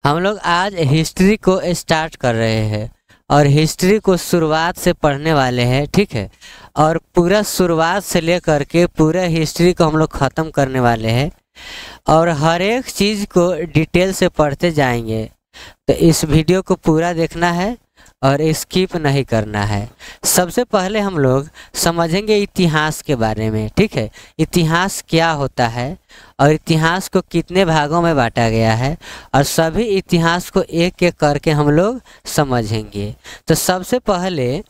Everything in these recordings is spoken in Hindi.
हम लोग आज हिस्ट्री को स्टार्ट कर रहे हैं और हिस्ट्री को शुरुआत से पढ़ने वाले हैं, ठीक है। और पूरा शुरुआत से लेकर के पूरा हिस्ट्री को हम लोग ख़त्म करने वाले हैं और हर एक चीज़ को डिटेल से पढ़ते जाएंगे। तो इस वीडियो को पूरा देखना है और स्किप नहीं करना है। सबसे पहले हम लोग समझेंगे इतिहास के बारे में, ठीक है। इतिहास क्या होता है और इतिहास को कितने भागों में बांटा गया है और सभी इतिहास को एक एक करके हम लोग समझेंगे। तो सबसे पहले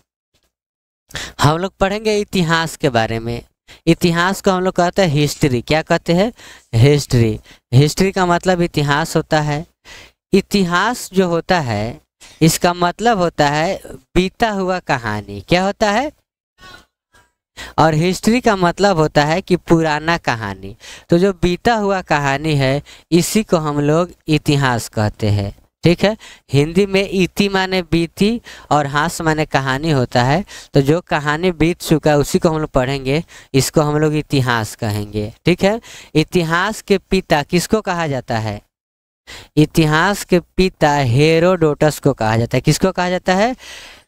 हम लोग पढ़ेंगे इतिहास के बारे में। इतिहास को हम लोग कहते हैं हिस्ट्री। क्या कहते हैं? हिस्ट्री। हिस्ट्री का मतलब इतिहास होता है। इतिहास जो होता है इसका मतलब होता है बीता हुआ कहानी। क्या होता है? और हिस्ट्री का मतलब होता है कि पुराना कहानी। तो जो बीता हुआ कहानी है इसी को हम लोग इतिहास कहते हैं, ठीक है। हिंदी में इति माने बीती और हास माने कहानी होता है। तो जो कहानी बीत चुका है उसी को हम लोग पढ़ेंगे, इसको हम लोग इतिहास कहेंगे, ठीक है। इतिहास के पिता किसको कहा जाता है? इतिहास के पिता हेरोडोटस को कहा जाता है। किसको कहा जाता है?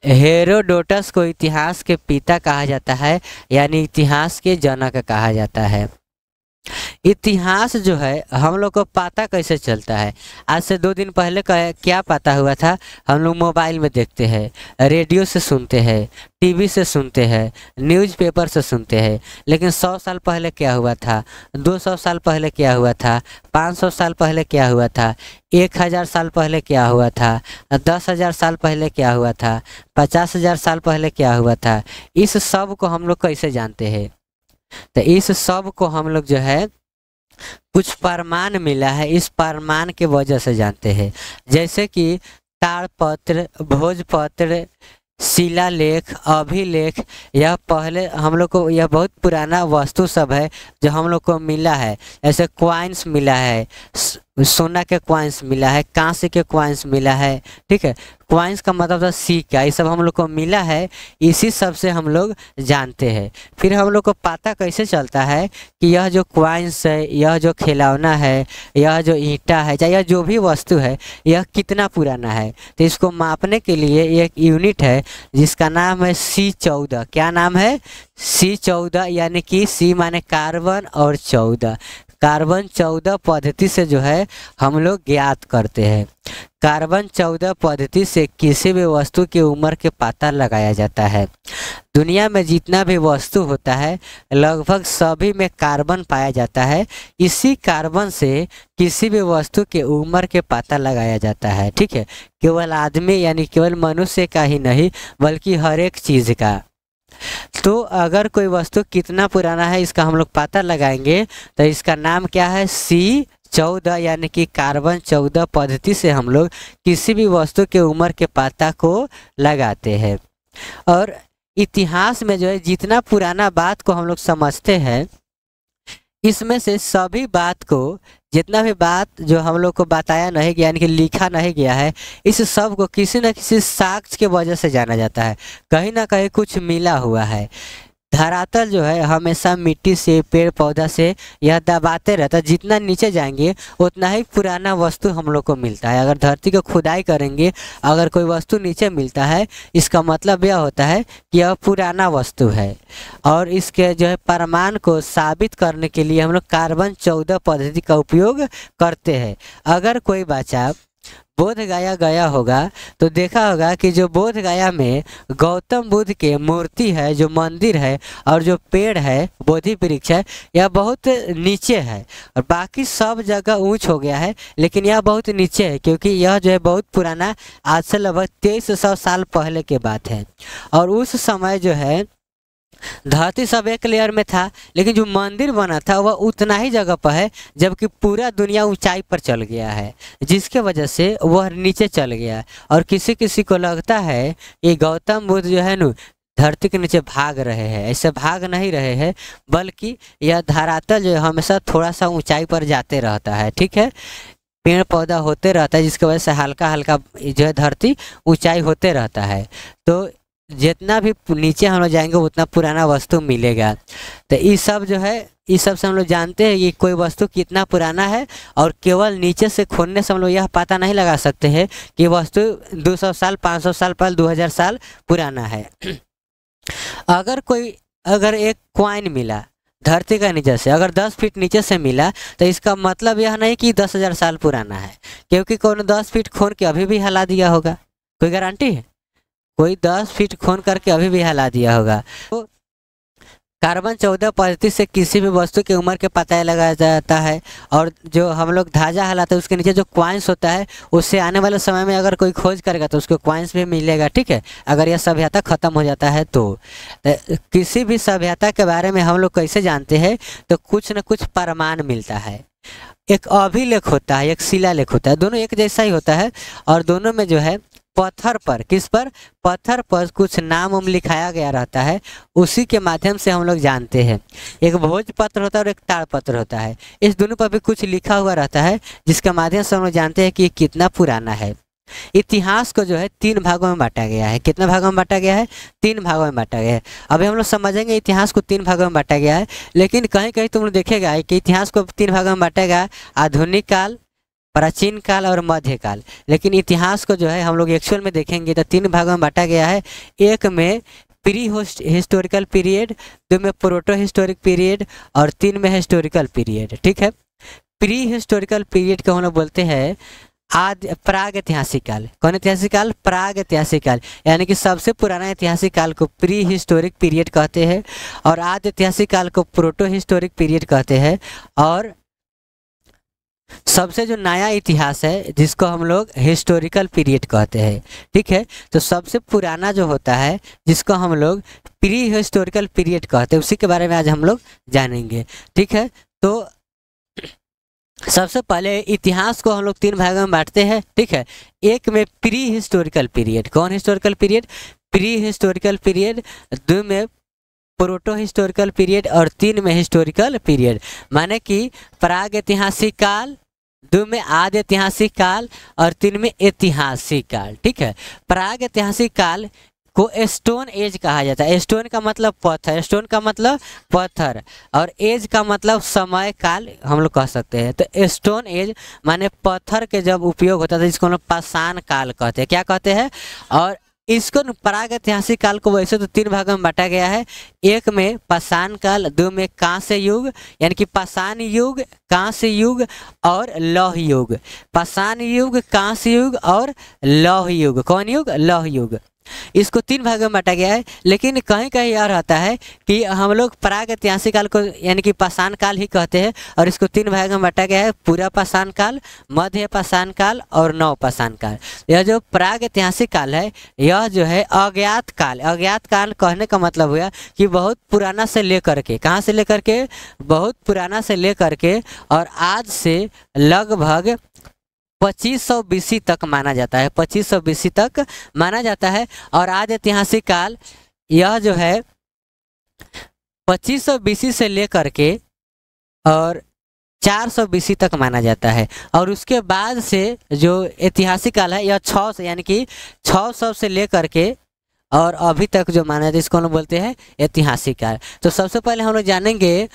हेरोडोटस को इतिहास के पिता कहा जाता है, यानी इतिहास के जनक कहा जाता है। इतिहास जो है हम लोग को पता कैसे चलता है? आज से 2 दिन पहले का क्या पता हुआ था? हम लोग मोबाइल में देखते हैं, रेडियो से सुनते हैं, टीवी से सुनते हैं, न्यूज़पेपर से सुनते हैं। लेकिन 100 साल पहले क्या हुआ था, 200 साल पहले क्या हुआ था, 500 साल पहले क्या हुआ था, 1000 साल पहले क्या हुआ था, 10,000 साल पहले क्या हुआ था, 50,000 साल पहले क्या हुआ था, इस सब को हम लोग कैसे जानते हैं? तो इस सब को हम लोग जो है कुछ प्रमाण मिला है, इस प्रमाण के वजह से जानते हैं। जैसे कि ताड़पत्र, भोजपत्र, शिलालेख, अभिलेख, यह पहले हम लोग को यह बहुत पुराना वस्तु सब है जो हम लोग को मिला है। ऐसे क्वाइंस मिला है, सोना के क्वाइंस मिला है, कांसे के क्वाइंस मिला है, ठीक है। क्वाइंस का मतलब था सिक्का। ये सब हम लोग को मिला है, इसी सब से हम लोग जानते हैं। फिर हम लोग को पता कैसे चलता है कि यह जो क्वाइंस है, यह जो खिलौना है, यह जो ईंटा है, चाहे यह जो भी वस्तु है, यह कितना पुराना है। तो इसको मापने के लिए एक यूनिट है जिसका नाम है C14। क्या नाम है? C14, यानी कि C माने कार्बन और 14। कार्बन 14 पद्धति से जो है हम लोग ज्ञात करते हैं। कार्बन 14 पद्धति से किसी भी वस्तु की उम्र के पता लगाया जाता है। दुनिया में जितना भी वस्तु होता है लगभग सभी में कार्बन पाया जाता है। इसी कार्बन से किसी भी वस्तु के उम्र के पता लगाया जाता है, ठीक है। केवल आदमी यानी केवल मनुष्य का ही नहीं बल्कि हर एक चीज़ का। तो अगर कोई वस्तु कितना पुराना है इसका हम लोग पता लगाएंगे तो इसका नाम क्या है? C14, यानी कि कार्बन 14 पद्धति से हम लोग किसी भी वस्तु के उम्र के पता को लगाते हैं। और इतिहास में जो है जितना पुराना बात को हम लोग समझते हैं इसमें से सभी बात को, जितना भी बात जो हम लोग को बताया नहीं गया यानी कि लिखा नहीं गया है, इस सब को किसी न किसी साक्ष्य के वजह से जाना जाता है। कहीं ना कहीं कुछ मिला हुआ है। धरातल जो है हमेशा मिट्टी से, पेड़ पौधा से यह दबाते रहता है। जितना नीचे जाएंगे उतना ही पुराना वस्तु हम लोग को मिलता है। अगर धरती को खुदाई करेंगे, अगर कोई वस्तु नीचे मिलता है इसका मतलब यह होता है कि यह पुराना वस्तु है। और इसके जो है प्रमाण को साबित करने के लिए हम लोग कार्बन 14 पद्धति का उपयोग करते हैं। अगर कोई बच्चा बोध गया गया होगा तो देखा होगा कि जो बोध गया में गौतम बुद्ध के मूर्ति है, जो मंदिर है और जो पेड़ है, बोधि वृक्ष है, यह बहुत नीचे है और बाकी सब जगह ऊंच हो गया है, लेकिन यह बहुत नीचे है क्योंकि यह जो है बहुत पुराना, आज से लगभग 2300 साल पहले की बात है। और उस समय जो है धरती सब एक लेयर में था, लेकिन जो मंदिर बना था वह उतना ही जगह पर है, जबकि पूरा दुनिया ऊंचाई पर चल गया है, जिसके वजह से वह नीचे चल गया। और किसी किसी को लगता है कि गौतम बुद्ध जो है न धरती के नीचे भाग रहे हैं। ऐसे भाग नहीं रहे हैं, बल्कि यह धरातल जो है हमेशा थोड़ा सा ऊंचाई पर जाते रहता है, ठीक है। पेड़ पौधा होते रहता है जिसकी वजह से हल्का हल्का जो है धरती ऊंचाई होते रहता है। तो जितना भी नीचे हम लोग जाएंगे उतना पुराना वस्तु मिलेगा। तो ये सब जो है, इस सब से हम लोग जानते हैं कि कोई वस्तु कितना पुराना है, और केवल नीचे से खोदने से हम लोग यह पता नहीं लगा सकते हैं कि वस्तु 200 साल, 500 साल पहले, 2000 साल पुराना है। अगर एक कॉइन मिला धरती का नीचे से, अगर 10 फीट नीचे से मिला, तो इसका मतलब यह नहीं कि 10,000 साल पुराना है, क्योंकि कोई 10 फीट खोद के अभी भी हिला दिया होगा। कोई गारंटी है? कोई 10 फीट खोद करके अभी भी हिला दिया होगा। तो कार्बन 14 पद्धति से किसी भी वस्तु की उम्र के पता लगाया जाता है, और जो हम लोग धाजा हिलाते हैं उसके नीचे जो क्वाइंस होता है, उससे आने वाले समय में अगर कोई खोज करेगा तो उसको क्वाइंस भी मिलेगा। ठीक है, अगर यह सभ्यता खत्म हो जाता है तो किसी भी सभ्यता के बारे में हम लोग कैसे जानते हैं, तो कुछ न कुछ प्रमाण मिलता है। एक अभिलेख होता है, एक शिलालेख होता है, दोनों एक जैसा ही होता है, और दोनों में जो है पत्थर पर, किस पर, पत्थर पर कुछ नाम लिखाया गया रहता है, उसी के माध्यम से हम लोग जानते हैं। एक भोजपत्र होता है और एक ताड़पत्र होता है, इस दोनों पर भी कुछ लिखा हुआ रहता है, जिसके माध्यम से हम लोग जानते हैं कि ये कितना पुराना है। इतिहास को जो है 3 भागों में बांटा गया है। कितने भागों में बांटा गया है? 3 भागों में बांटा गया है। अभी हम लोग समझेंगे इतिहास को 3 भागों में बांटा गया है, लेकिन कहीं कहीं तुम लोग देखेगा कि इतिहास को 3 भागों में बांटा गया, आधुनिक काल, प्राचीन काल और मध्यकाल। लेकिन इतिहास को जो है हम लोग एक्चुअल में देखेंगे तो 3 भागों में बांटा गया है। एक में प्री हिस्टोरिकल पीरियड, 2 में प्रोटो हिस्टोरिक पीरियड, और 3 में हिस्टोरिकल पीरियड। ठीक है, प्री हिस्टोरिकल पीरियड को हम लोग बोलते हैं प्राग ऐतिहासिक काल। कौन ऐतिहासिक काल? प्राग ऐतिहासिक काल, यानी कि सबसे पुराना ऐतिहासिक काल को प्री हिस्टोरिक पीरियड कहते हैं, और आद्य ऐतिहासिक काल को प्रोटो हिस्टोरिक पीरियड कहते हैं, और सबसे जो नया इतिहास है जिसको हम लोग हिस्टोरिकल पीरियड कहते हैं। ठीक है, तो सबसे पुराना जो होता है जिसको हम लोग प्री हिस्टोरिकल पीरियड कहते हैं, उसी के बारे में आज हम लोग जानेंगे। ठीक है, तो सबसे पहले इतिहास को हम लोग 3 भागों में बांटते हैं। ठीक है, एक में प्री हिस्टोरिकल पीरियड। कौन historical period? Pre historical period. 2 में प्रोटो हिस्टोरिकल पीरियड, और 3 में हिस्टोरिकल पीरियड। माने कि प्राग ऐतिहासिक काल, 2 में आद्य ऐतिहासिक काल, और 3 में ऐतिहासिक काल। ठीक है, प्राग ऐतिहासिक काल को स्टोन एज कहा जाता है। स्टोन का मतलब पत्थर, स्टोन का मतलब पत्थर, और एज का मतलब समय काल हम लोग कह सकते हैं। तो स्टोन एज माने पत्थर के जब उपयोग होता था, जिसको हम लोग पाषाण काल कहते हैं। क्या कहते हैं? और इसको प्राग ऐतिहासिक काल को वैसे तो 3 भागों में बांटा गया है। एक में पाषाण काल, 2 में कांस्य युग, यानी कि पाषाण युग, कांस्य युग और लौह युग। पाषाण युग, कांस्य युग और लौह युग। कौन युग? लौह युग। इसको 3 भागों में बांटा गया है, लेकिन कहीं कहीं यह रहता है कि हम लोग प्राग ऐतिहासिक काल को यानी कि पाषाण काल ही कहते हैं, और इसको 3 भागों में बांटा गया है, पूरा पाषाण काल, मध्य पाषाण काल और नव पाषाण काल। यह जो प्राग ऐतिहासिक काल है, यह जो है अज्ञात काल। अज्ञात काल कहने का मतलब हुआ कि बहुत पुराना से लेकर के, कहाँ से लेकर के? बहुत पुराना से लेकर के, और आज से लगभग 2500 BC तक माना जाता है। 2500 BC तक माना जाता है। और आद्य ऐतिहासिक काल यह जो है 2500 BC से लेकर के और 400 BC तक माना जाता है। और उसके बाद से जो ऐतिहासिक काल है यह 600 यानी कि 600 से लेकर के और अभी तक जो माना जाता है, इसको हम बोलते हैं ऐतिहासिक काल। तो सबसे पहले हम लोग जानेंगे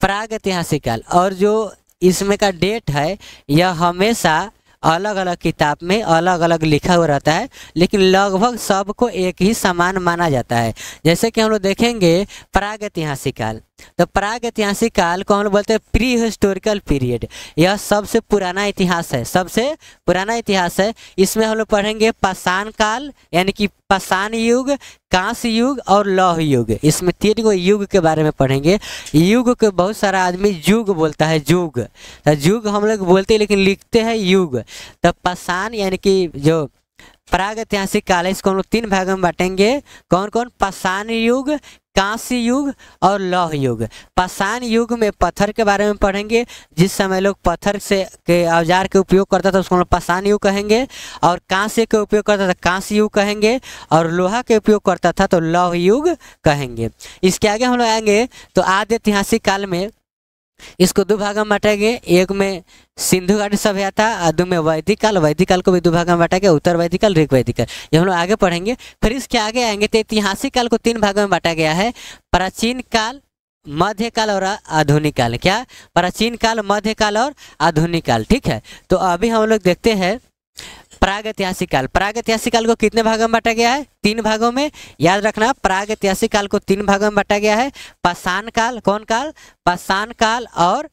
प्राग ऐतिहासिक काल, और जो इसमें का डेट है यह हमेशा अलग अलग किताब में अलग अलग लिखा हुआ रहता है, लेकिन लगभग सबको एक ही समान माना जाता है। जैसे कि हम लोग देखेंगे प्राग ऐतिहासिक काल, तो प्राग ऐतिहासिक काल को हम लोग बोलते हैं प्री हिस्टोरिकल पीरियड। यह सबसे पुराना इतिहास है, सबसे पुराना इतिहास है। इसमें हम लोग पढ़ेंगे पाषाण काल यानी कि पाषाण युग, कांस्य युग और लौह युग। इसमें 3 गो युग के बारे में पढ़ेंगे। युग के बहुत सारा आदमी युग बोलता है, युग, तो युग हम लोग बोलते हैं लेकिन लिखते हैं युग। तो पाषाण यानी कि जो प्राग ऐतिहासिक काल है, इसको हम लोग 3 भागों में बांटेंगे। कौन कौन? पाषाण युग, कांस्य युग और लौह युग। पाषाण युग में पत्थर के बारे में पढ़ेंगे, जिस समय लोग पत्थर से के औजार के उपयोग करता था उसको हम लोग पाषाण युग कहेंगे, और कांस्य के उपयोग करता था कांस्य युग कहेंगे, और लोहा के उपयोग करता था तो लौह युग कहेंगे। इसके आगे हम लोग आएंगे तो आद्य ऐतिहासिक काल में इसको दो भाग में बांटेंगे, एक में सिंधु घाटी सभ्यता और दो में वैदिक काल। वैदिक काल को भी दो भाग में बांटा गया, उत्तर वैदिक काल, ऋग वैदिक काल। ये हम लोग आगे पढ़ेंगे। फिर इसके आगे आएंगे तो ऐतिहासिक काल को तीन भागों में बांटा गया है, प्राचीन काल, मध्यकाल और आधुनिक काल। क्या? प्राचीन काल, मध्यकाल और आधुनिक काल। ठीक है, तो अभी हम लोग देखते हैं प्रागैतिहासिक काल। प्रागैतिहासिक काल को कितने भागों में बांटा गया है? तीन भागों में। याद रखना, प्रागैतिहासिक काल को तीन भागों में बांटा गया है। पाषाण काल, कौन काल? पाषाण काल और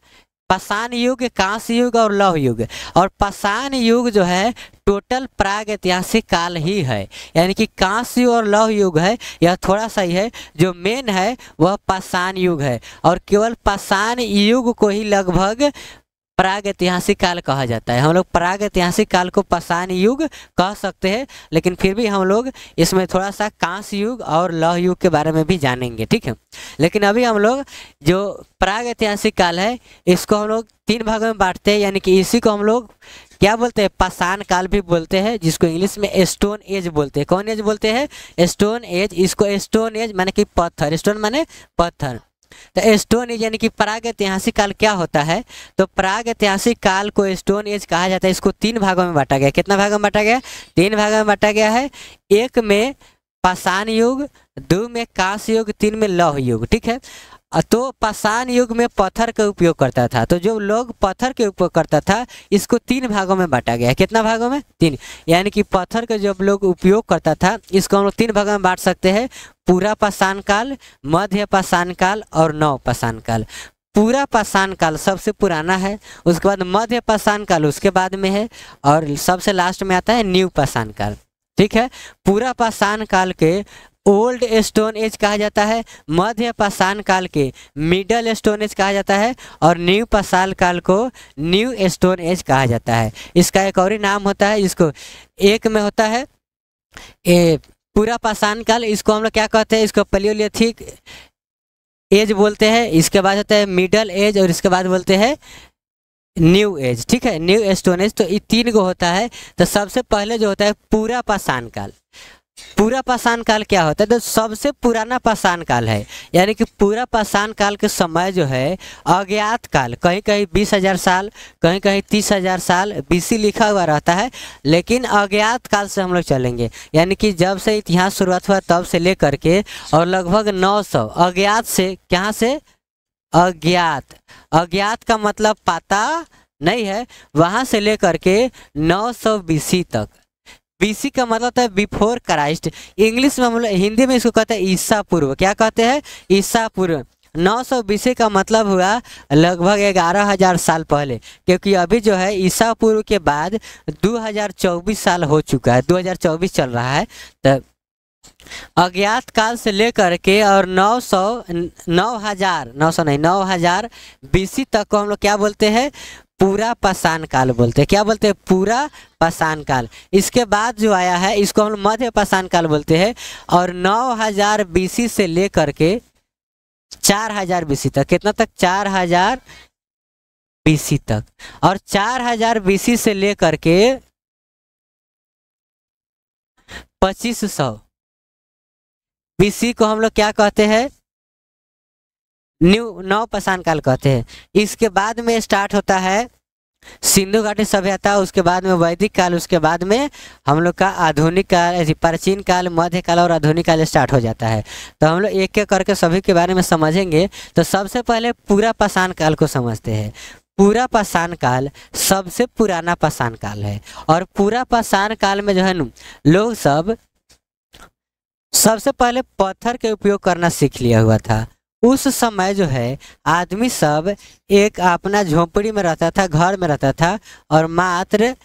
पाषाण युग, कांस्य युग और लौह युग। और पाषाण युग जो है टोटल प्रागैतिहासिक काल ही है, यानी कि कांस्य युग और लौह युग है, यह थोड़ा सा ही है। जो मेन है वह पाषाण युग है, और केवल पाषाण युग को ही लगभग प्रागैतिहासिक काल कहा जाता है। हम लोग प्रागैतिहासिक काल को पाषाण युग कह सकते हैं, लेकिन फिर भी हम लोग इसमें थोड़ा सा कांस्य युग और लौह युग के बारे में भी जानेंगे। ठीक है, लेकिन अभी हम लोग जो प्रागैतिहासिक काल है इसको हम लोग तीन भागों में बांटते हैं, यानी कि इसी को हम लोग क्या बोलते हैं? पाषाण काल भी बोलते हैं, जिसको इंग्लिश में स्टोन एज बोलते हैं। कौन एज बोलते हैं? Stone age. इसको स्टोन एज माने कि पत्थर, स्टोन माने पत्थर। तो स्टोन एज यानी कि प्रागैतिहासिक काल क्या होता है? तो प्रागैतिहासिक काल को स्टोन एज कहा जाता है। इसको तीन भागों में बांटा गया। कितना भागों में बांटा गया? तीन भागों में बांटा गया है। एक में पाषाण युग, दो में कांस्य युग, तीन में लौह युग। ठीक है, तो पाषाण युग में पत्थर का उपयोग करता था, तो जो लोग पत्थर के उपयोग करता था इसको तीन भागों में बांटा गया है। कितना भागों में? तीन। यानी कि पत्थर का जब लोग उपयोग करता था इसको हम लोग तीन भागों में बांट सकते हैं, पूरा पाषाण काल, मध्य पाषाण काल और नव पाषाण काल। पूरा पाषाण काल सबसे पुराना है, उसके बाद मध्य पाषाण काल उसके बाद में है, और सबसे लास्ट में आता है न्यू पाषाण काल। ठीक है, पूरा पाषाण काल के ओल्ड स्टोन एज कहा जाता है, मध्य पाषाण काल के मिडल स्टोन एज कहा जाता है, और न्यू पाषाण काल को न्यू स्टोन एज कहा जाता है। इसका एक और ही नाम होता है, इसको एक में होता है पूरा पाषाण काल, इसको हम लोग क्या कहते हैं? इसको पैलियोलिथिक एज बोलते हैं। इसके बाद होता है मिडल एज, और इसके बाद बोलते हैं न्यू एज। ठीक है, न्यू स्टोन एज। तो ये तीन को होता है। तो सबसे पहले जो होता है पूरा पाषाण काल। पूरा पाषाण काल क्या होता है? तो सबसे पुराना पाषाण काल है, यानी कि पूरा पाषाण काल के समय जो है अज्ञात काल, कहीं कहीं 20,000 साल, कहीं कहीं 30,000 साल बीसी लिखा हुआ रहता है, लेकिन अज्ञात काल से हम लोग चलेंगे, यानी कि जब से इतिहास शुरुआत हुआ तब से लेकर के और लगभग 900 अज्ञात से, कहाँ से? अज्ञात। अज्ञात का मतलब पता नहीं है, वहां से लेकर के 900 बीसी तक। बीसी का मतलब होता है बिफोर क्राइस्ट। इंग्लिश में हम लोग, हिंदी में इसको कहते हैं ईसा पूर्व। क्या कहते हैं? ईसा पूर्व। 900 बीसी का मतलब हुआ लगभग 11,000 साल पहले, क्योंकि अभी जो है ईसा पूर्व के बाद 2024 साल हो चुका है, 2024 चल रहा है। तो अज्ञात काल से लेकर के और 9,000 बीसी तक को हम लोग क्या बोलते हैं? पूरा पाषाण काल बोलते हैं। क्या बोलते हैं? पूरा पाषाण काल। इसके बाद जो आया है इसको हम लोग मध्य पाषाण काल बोलते हैं, और 9,000 बीसी से लेकर के 4,000 बीसी तक। कितना तक? 4,000 बीसी तक। और 4,000 बीसी से लेकर के 2500 बीसी को हम लोग क्या कहते हैं? नव पाषाण काल कहते हैं। इसके बाद में स्टार्ट होता है सिंधु घाटी सभ्यता, उसके बाद में वैदिक काल, उसके बाद में हम लोग का आधुनिक काल, प्राचीन काल, मध्य काल और आधुनिक काल स्टार्ट हो जाता है। तो हम लोग एक एक करके सभी के बारे में समझेंगे। तो सबसे पहले पूरा पाषाण काल को समझते हैं। पूरा पाषाण काल सबसे पुराना पाषाण काल है, और पूरा पाषाण काल में जो है न लोग सब सबसे पहले पत्थर के उपयोग करना सीख लिया हुआ था। उस समय जो है आदमी सब एक अपना झोपड़ी में रहता था, घर में रहता था, और मात्र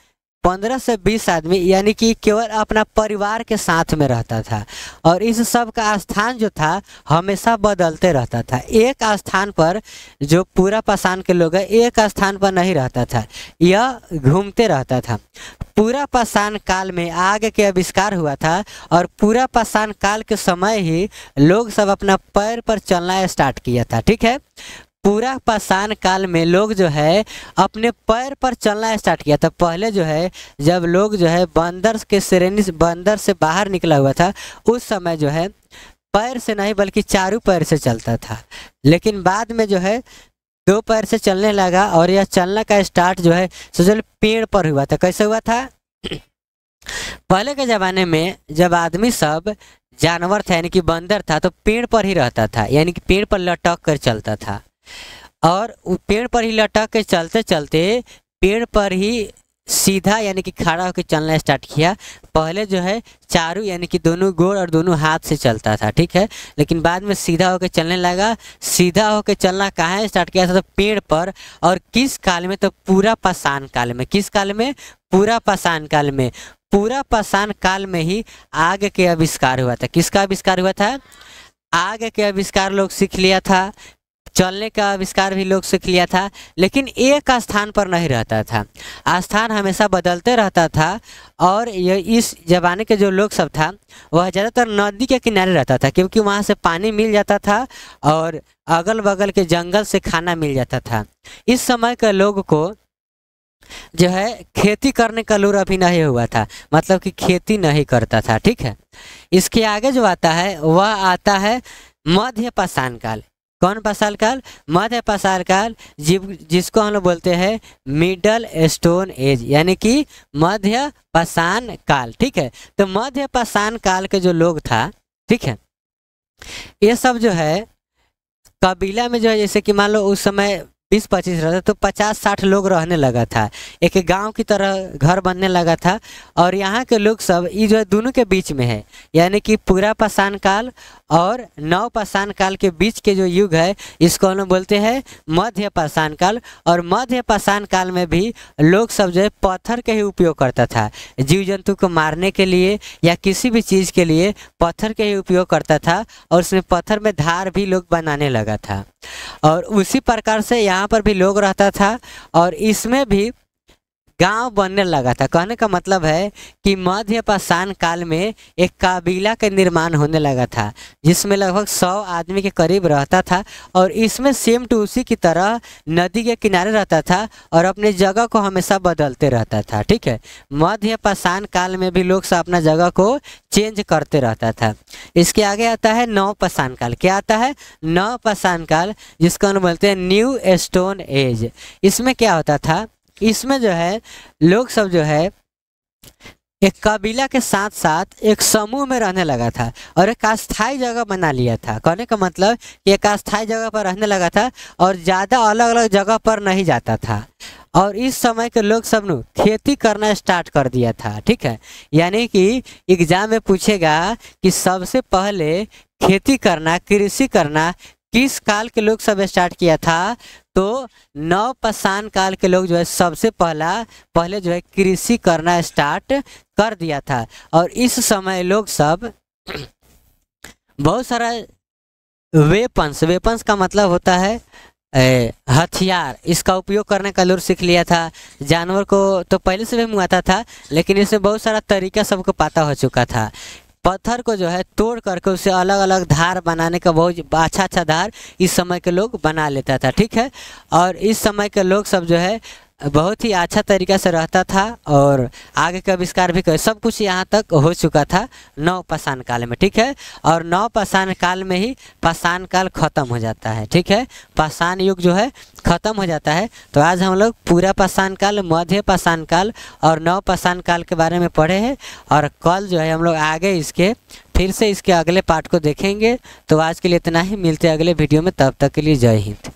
15 से 20 आदमी, यानी कि केवल अपना परिवार के साथ में रहता था। और इस सब का स्थान जो था हमेशा बदलते रहता था। एक स्थान पर जो पूरा पाषाण के लोग हैं एक स्थान पर नहीं रहता था, यह घूमते रहता था। पूरा पाषाण काल में आग के आविष्कार हुआ था, और पूरा पाषाण काल के समय ही लोग सब अपना पैर पर चलना स्टार्ट किया था। ठीक है, पूरा पाषाण काल में लोग जो है अपने पैर पर चलना स्टार्ट किया था। पहले जो है जब लोग जो है बंदर के श्रेणी से, बंदर से बाहर निकला हुआ था, उस समय जो है पैर से नहीं बल्कि चारों पैर से चलता था। लेकिन बाद में जो है 2 पैर से चलने लगा और यह चलने का स्टार्ट जो है सोचल पेड़ पर हुआ था। कैसे हुआ था? पहले के ज़माने में जब आदमी सब जानवर था यानी कि बंदर था तो पेड़ पर ही रहता था, यानी कि पेड़ पर लटक कर चलता था। और पेड़ पर ही लटक के चलते चलते पेड़ पर ही सीधा यानी कि खड़ा होकर चलना स्टार्ट किया। पहले जो है चारों यानी कि दोनों गोड़ और दोनों हाथ से चलता था, ठीक है, लेकिन बाद में सीधा होकर चलने लगा। सीधा होकर चलना कहाँ स्टार्ट किया था? तो पेड़ पर। और किस काल में? तो पूरा पाषाण काल में। किस काल में? पूरा पाषाण काल में। पूरा पाषाण काल में ही आग के आविष्कार हुआ था। किसका आविष्कार हुआ था? आग के आविष्कार लोग सीख लिया था, चलने का आविष्कार भी लोग सीख लिया था, लेकिन एक स्थान पर नहीं रहता था, स्थान हमेशा बदलते रहता था। और ये इस जमाने के जो लोग सब था वह ज़्यादातर नदी के किनारे रहता था, क्योंकि वहाँ से पानी मिल जाता था और अगल बगल के जंगल से खाना मिल जाता था। इस समय के लोग को जो है खेती करने का लूर अभी नहीं हुआ था, मतलब कि खेती नहीं करता था, ठीक है। इसके आगे जो आता है वह आता है मध्य पाषाण काल। कौन पाषाण काल? मध्य पाषाण काल, जिसको हम लोग बोलते हैं मिडल स्टोन एज, यानी कि मध्य पाषाण काल, ठीक है। तो मध्य पाषाण काल के जो लोग था, ठीक है, ये सब जो है कबीला में जो है, जैसे कि मान लो उस समय 20-25 रहता तो 50-60 लोग रहने लगा था, एक गांव की तरह घर बनने लगा था। और यहाँ के लोग सब ये जो है दोनों के बीच में है, यानी कि पूरा पाषाण काल और नव पाषाण काल के बीच के जो युग है इसको हम लोग बोलते हैं मध्य पाषाण काल। और मध्य पाषाण काल में भी लोग सब जो है पत्थर के ही उपयोग करता था, जीव जंतु को मारने के लिए या किसी भी चीज़ के लिए पत्थर के ही उपयोग करता था। और उसमें पत्थर में धार भी लोग बनाने लगा था, और उसी प्रकार से यहाँ पर भी लोग रहता था और इसमें भी गांव बनने लगा था। कहने का मतलब है कि मध्य पाषाण काल में एक कबीला का निर्माण होने लगा था, जिसमें लगभग 100 आदमी के करीब रहता था। और इसमें सेम टू उसी की तरह नदी के किनारे रहता था और अपनी जगह को हमेशा बदलते रहता था, ठीक है। मध्य पाषाण काल में भी लोग सब अपना जगह को चेंज करते रहता था। इसके आगे आता है नव पाषाण काल। क्या आता है? नव पाषाण काल, जिसको हम बोलते हैं न्यू स्टोन एज। इसमें क्या होता था? इसमें जो है लोग सब जो है एक कबीला के साथ साथ एक समूह में रहने लगा था और एक अस्थायी जगह बना लिया था। कहने का मतलब कि एक अस्थायी जगह पर रहने लगा था और ज़्यादा अलग अलग जगह पर नहीं जाता था। और इस समय के लोग सब ने खेती करना स्टार्ट कर दिया था, ठीक है। यानी कि एग्जाम में पूछेगा कि सबसे पहले खेती करना, कृषि करना किस काल के लोग सब स्टार्ट किया था? तो नव पाषाण काल के लोग जो है सबसे पहले जो है कृषि करना स्टार्ट कर दिया था। और इस समय लोग सब बहुत सारा वेपन्स का मतलब होता है हथियार, इसका उपयोग करने का लूर सीख लिया था। जानवर को तो पहले से भी मुआता था, लेकिन इसमें बहुत सारा तरीका सबको पता हो चुका था। पत्थर को जो है तोड़ करके उससे अलग अलग धार बनाने का बहुत अच्छा धार इस समय के लोग बना लेता था, ठीक है। और इस समय के लोग सब जो है बहुत ही अच्छा तरीका से रहता था और आगे का आविष्कार भी सब कुछ यहाँ तक हो चुका था नव पाषाण काल में, ठीक है। और नव पाषाण काल में ही पाषाण काल खत्म हो जाता है, ठीक है। पाषाण युग जो है खत्म हो जाता है। तो आज हम लोग पूरा पाषाण काल, मध्य पाषाण काल और नव पाषाण काल के बारे में पढ़े हैं। और कल जो है हम लोग आगे इसके फिर से इसके अगले पार्ट को देखेंगे। तो आज के लिए इतना ही, मिलते हैं अगले वीडियो में, तब तक के लिए जय हिंद।